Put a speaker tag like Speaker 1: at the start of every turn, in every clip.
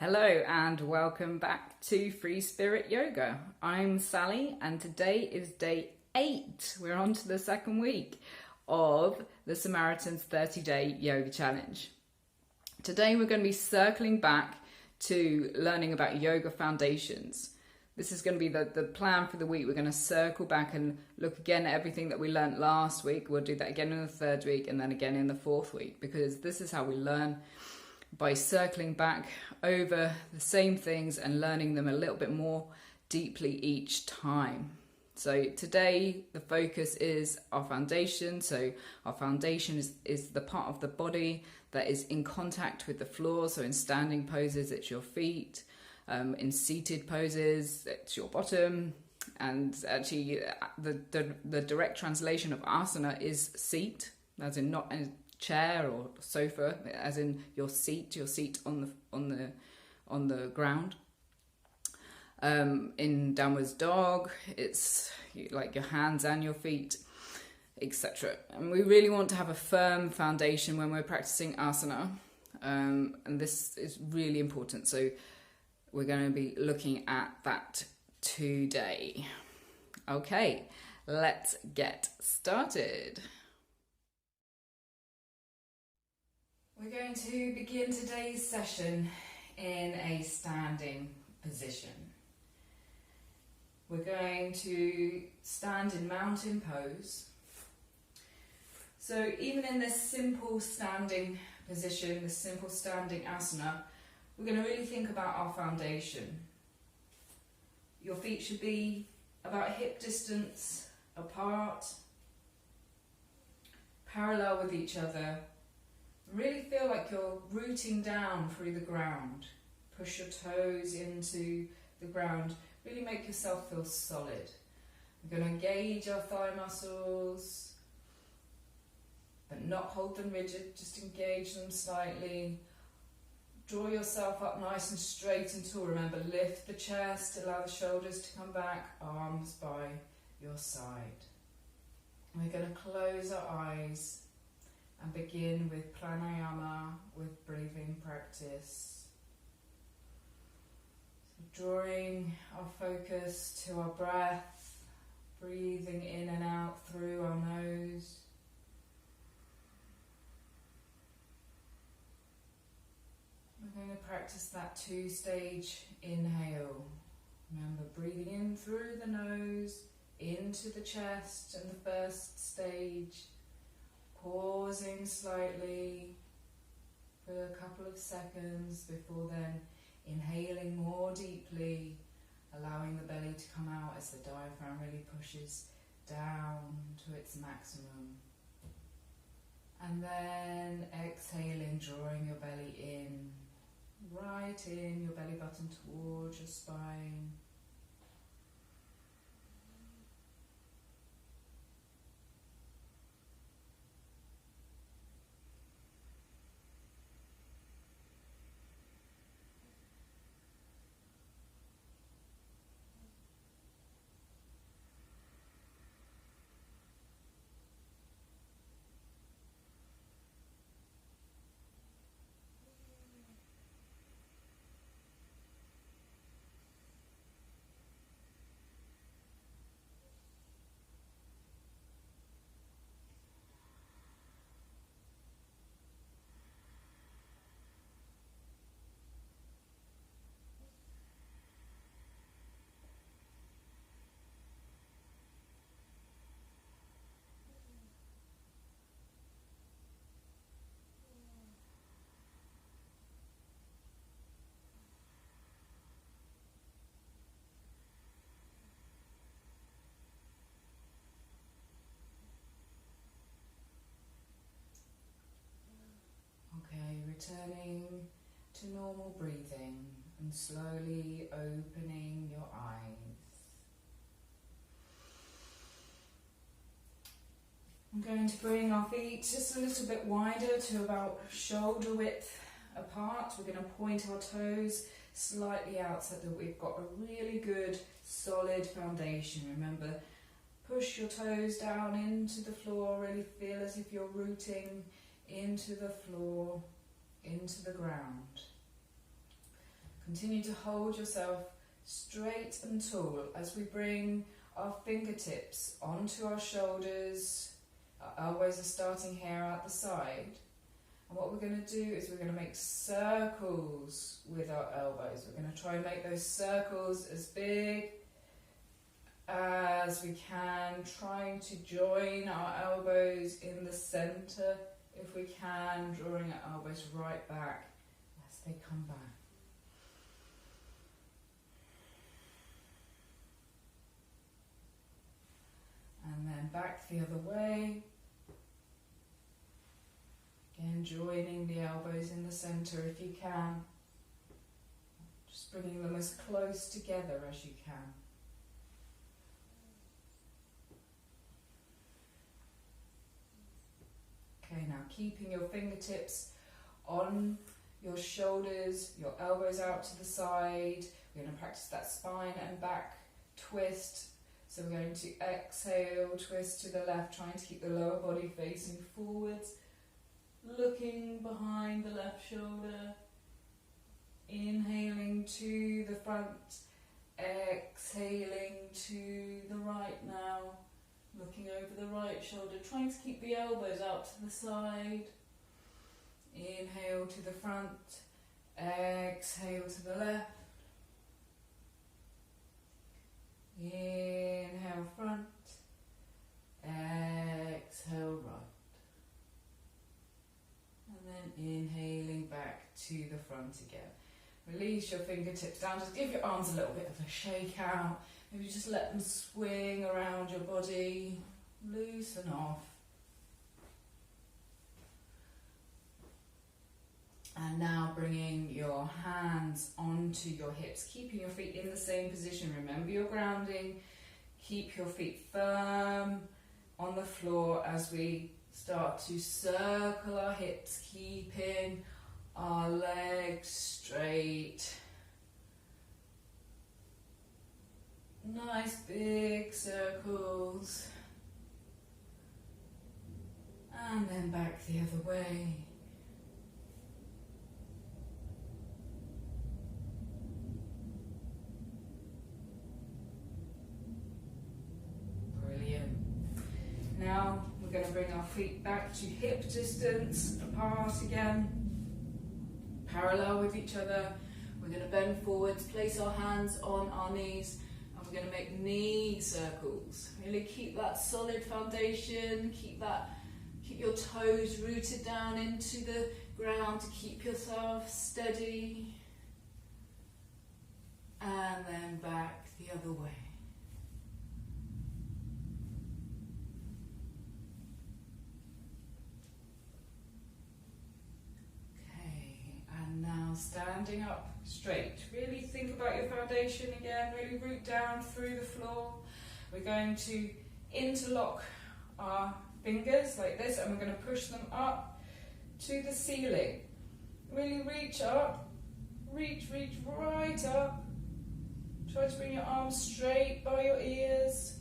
Speaker 1: Hello and welcome back to Free Spirit Yoga. I'm Sally and today is day 8. We're on to the second week of the Samaritans 30-day yoga challenge. Today we're going to be circling back to learning about yoga foundations. This is going to be the plan for the week. We're going to circle back and look again at everything that we learned last week. We'll do that again in the third week and then again in the fourth week, because this is how we learn, by circling back over the same things and learning them a little bit more deeply each time. So today the focus is our foundation. So our foundation is the part of the body that is in contact with the floor. So in standing poses, it's your feet. In seated poses, it's your bottom. And actually the direct translation of asana is seat, as in not a chair or sofa, as in your seat on the ground. In downwards dog, it's like your hands and your feet, etc. And we really want to have a firm foundation when we're practicing asana, and this is really important. So we're going to be looking at that today. Okay, let's get started. We're going to begin today's session in a standing position. We're going to stand in mountain pose. So even in this simple standing position, this simple standing asana, we're going to really think about our foundation. Your feet should be about hip distance apart, parallel with each other. Really feel like you're rooting down through the ground. Push your toes into the ground. Really make yourself feel solid. We're going to engage our thigh muscles, but not hold them rigid, just engage them slightly. Draw yourself up nice and straight and tall. Remember, lift the chest, allow the shoulders to come back, arms by your side. We're going to close our eyes and begin with pranayama, with breathing practice. So drawing our focus to our breath, breathing in and out through our nose. We're going to practice that 2-stage inhale. Remember, breathing in through the nose, into the chest in the first stage. Pausing slightly for a couple of seconds before then inhaling more deeply, allowing the belly to come out as the diaphragm really pushes down to its maximum. And then exhaling, drawing your belly in, right in, your belly button towards your spine. Returning to normal breathing and slowly opening your eyes. I'm going to bring our feet just a little bit wider to about shoulder width apart. We're going to point our toes slightly out so that we've got a really good solid foundation. Remember, push your toes down into the floor, really feel as if you're rooting into the floor, into the ground. Continue to hold yourself straight and tall as we bring our fingertips onto our shoulders. Our elbows are starting here at the side. And what we're going to do is we're going to make circles with our elbows. We're going to try and make those circles as big as we can, trying to join our elbows in the centre if we can, drawing our elbows right back as they come back. And then back the other way. Again, joining the elbows in the centre if you can. Just bringing them as close together as you can. Okay, now keeping your fingertips on your shoulders, your elbows out to the side. We're going to practice that spine and back twist. So we're going to exhale, twist to the left, trying to keep the lower body facing forwards. Looking behind the left shoulder. Inhaling to the front. Exhaling to the right now. Looking over the right shoulder, trying to keep the elbows out to the side. Inhale to the front, exhale to the left. Inhale front, exhale right. And then inhaling back to the front again. Release your fingertips down, just give your arms a little bit of a shake out. Maybe just let them swing around your body, loosen off. And now bringing your hands onto your hips, keeping your feet in the same position. Remember your grounding. Keep your feet firm on the floor as we start to circle our hips, keeping our legs straight. Nice big circles. And then back the other way. Brilliant. Now we're going to bring our feet back to hip distance apart again. Parallel with each other. We're going to bend forwards, place our hands on our knees. We're going to make knee circles. Really keep that solid foundation. Keep your toes rooted down into the ground to keep yourself steady. And then back the other way. Okay, and now standing up straight. Really think about your foundation again, really root down through the floor. We're going to interlock our fingers like this and we're going to push them up to the ceiling. Really reach up, reach right up. Try to bring your arms straight by your ears.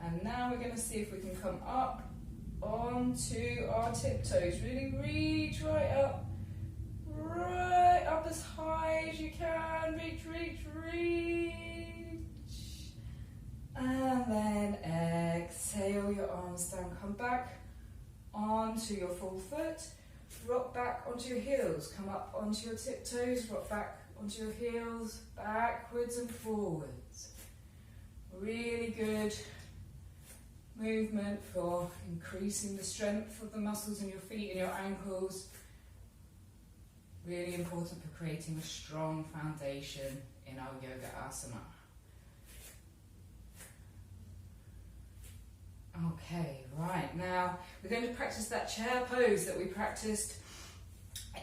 Speaker 1: And now we're going to see if we can come up onto our tiptoes. Really reach right up as high as you can. Reach. And then exhale your arms down. Come back onto your full foot. Rock back onto your heels. Come up onto your tiptoes. Rock back onto your heels. Backwards and forwards. Really good movement for increasing the strength of the muscles in your feet and your ankles. Really important for creating a strong foundation in our yoga asana. Okay, right, now we're going to practice that chair pose that we practiced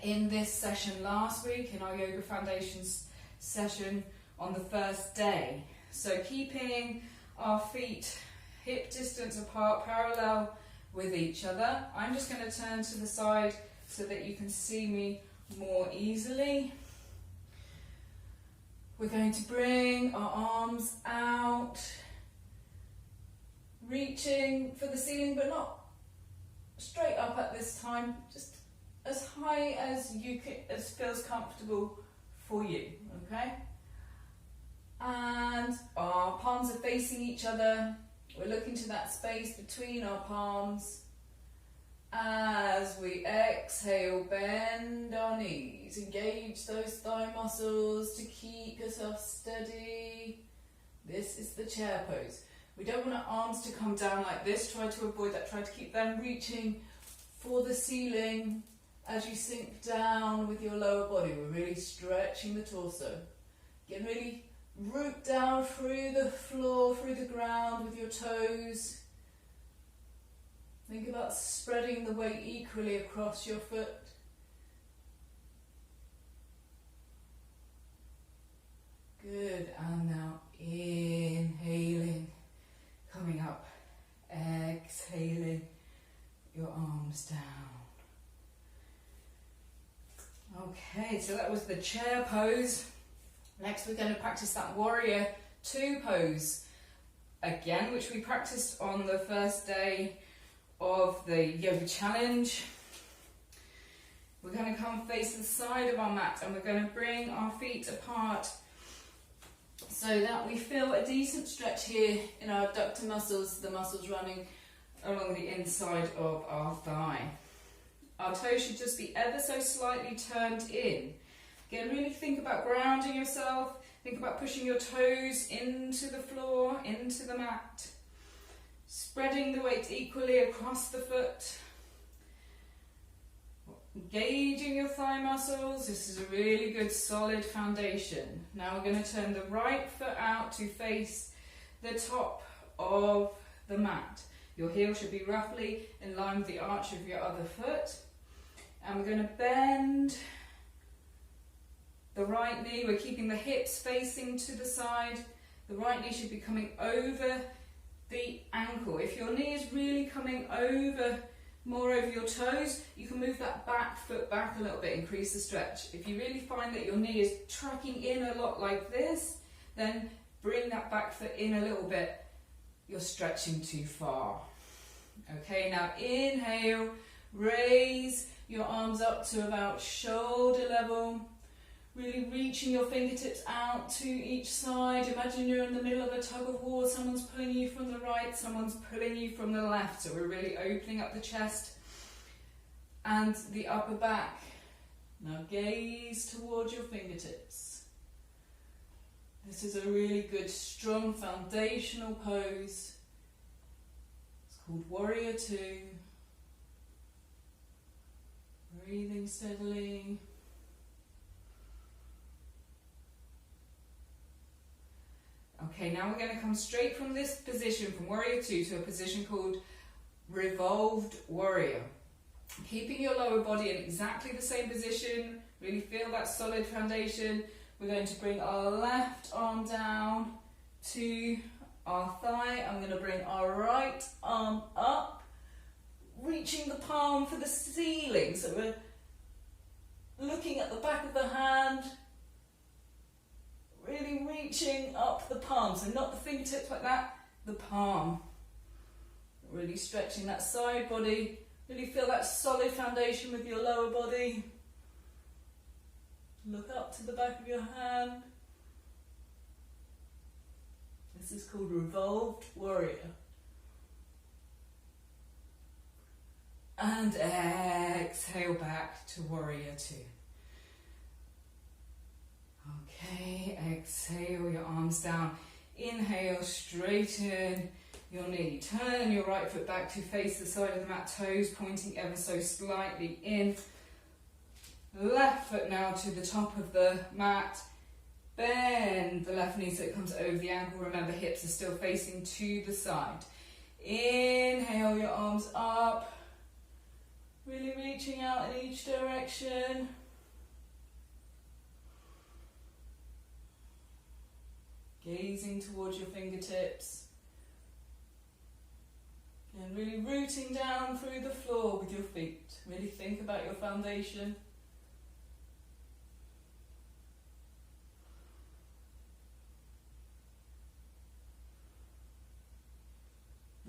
Speaker 1: in this session last week, in our yoga foundations session on the first day. So keeping our feet hip distance apart, parallel with each other. I'm just going to turn to the side so that you can see me more easily. We're going to bring our arms out, reaching for the ceiling but not straight up at this time, just as high as you can, as feels comfortable for you, okay? And our palms are facing each other. We're looking to that space between our palms. As we exhale, bend our knees, engage those thigh muscles to keep yourself steady. This is the chair pose. We don't want our arms to come down like this. Try to avoid that. Try to keep them reaching for the ceiling as you sink down with your lower body. We're really stretching the torso. Get really root down through the floor, through the ground with your toes. Think about spreading the weight equally across your foot. Good, and now inhaling, coming up, exhaling, your arms down. Okay, so that was the chair pose. Next we're going to practice that warrior 2 pose again, which we practiced on the first day of the yoga challenge. We're going to come face the side of our mat and we're going to bring our feet apart so that we feel a decent stretch here in our abductor muscles, the muscles running along the inside of our thigh. Our toes should just be ever so slightly turned in. Again, really think about grounding yourself. Think about pushing your toes into the floor, into the mat. Spreading the weight equally across the foot. Engaging your thigh muscles. This is a really good solid foundation. Now we're going to turn the right foot out to face the top of the mat. Your heel should be roughly in line with the arch of your other foot. And we're going to bend the right knee. We're keeping the hips facing to the side. The right knee should be coming over the ankle. If your knee is really coming over, more over your toes, you can move that back foot back a little bit, increase the stretch. If you really find that your knee is tracking in a lot like this, then bring that back foot in a little bit. You're stretching too far. Okay, now inhale, raise your arms up to about shoulder level. Really reaching your fingertips out to each side. Imagine you're in the middle of a tug of war. Someone's pulling you from the right, someone's pulling you from the left. So we're really opening up the chest and the upper back. Now gaze towards your fingertips. This is a really good, strong, foundational pose. It's called Warrior 2. Breathing steadily. Okay, now we're going to come straight from this position, from Warrior 2, to a position called Revolved Warrior. Keeping your lower body in exactly the same position, really feel that solid foundation. We're going to bring our left arm down to our thigh. I'm going to bring our right arm up, reaching the palm for the ceiling. So we're looking at the back of the hand, really reaching up the palm, so not the fingertips like that, the palm. Really stretching that side body, really feel that solid foundation with your lower body. Look up to the back of your hand. This is called Revolved Warrior. And exhale back to Warrior 2. Okay, exhale your arms down. Inhale, straighten your knee. Turn your right foot back to face the side of the mat, toes pointing ever so slightly in. Left foot now to the top of the mat. Bend the left knee so it comes over the ankle. Remember, hips are still facing to the side. Inhale your arms up. Really reaching out in each direction. Gazing towards your fingertips. And really rooting down through the floor with your feet. Really think about your foundation.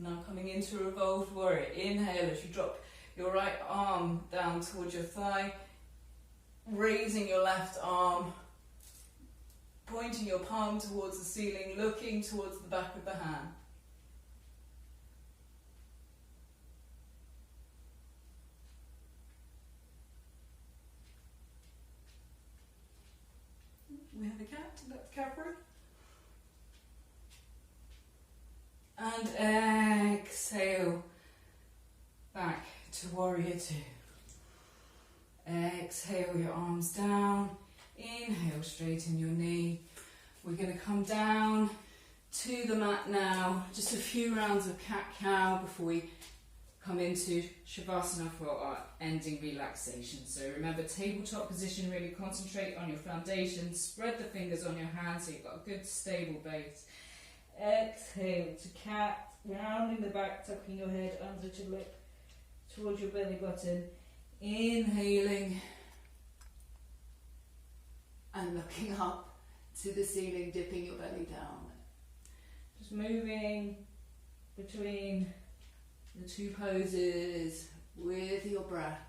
Speaker 1: Now coming into Revolved Warrior. Inhale as you drop your right arm down towards your thigh. Raising your left arm pointing your palm towards the ceiling, looking towards the back of the hand. We have a cat, that's Capri. And exhale back to Warrior Two. Exhale your arms down. Inhale, straighten your knee. We're going to come down to the mat now. Just a few rounds of cat-cow before we come into Savasana for our ending relaxation. So remember, tabletop position, really concentrate on your foundation. Spread the fingers on your hands so you've got a good stable base. Exhale to cat, rounding the back, tucking your head under to look towards your belly button. Inhaling and looking up to the ceiling, dipping your belly down. Just moving between the two poses with your breath.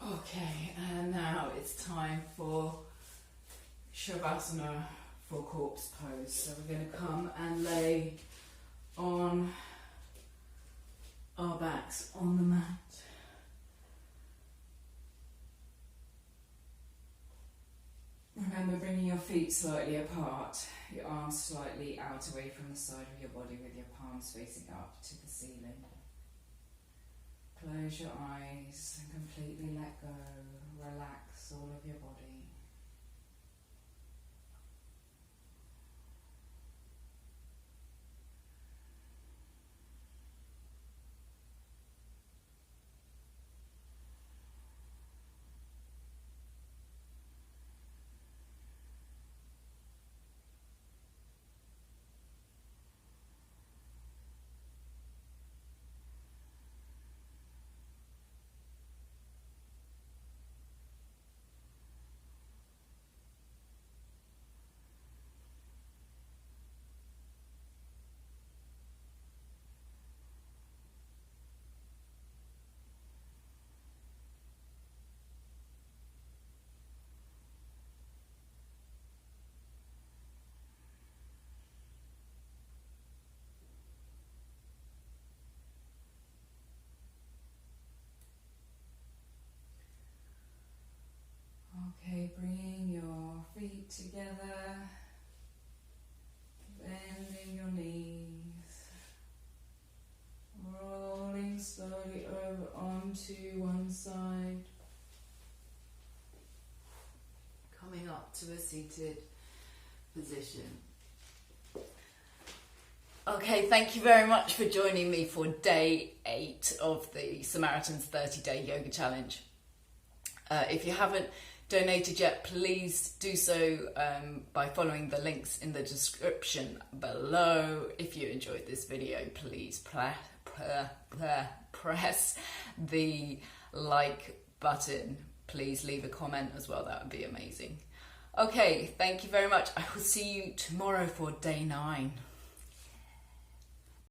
Speaker 1: Okay, and now it's time for Savasana for corpse pose. So we're going to come and lay on our backs on the mat. Remember, bringing your feet slightly apart, your arms slightly out away from the side of your body with your palms facing up to the ceiling. Close your eyes and completely let go. Relax all of your body. Okay, bringing your feet together, bending your knees, rolling slowly over onto one side, coming up to a seated position. Okay, thank you very much for joining me for day 8 of the Samaritans 30-day yoga challenge. If you haven't donated yet, please do so by following the links in the description below. If you enjoyed this video, please press the like button. Please leave a comment as well, that would be amazing. Okay, thank you very much. I will see you tomorrow for day 9.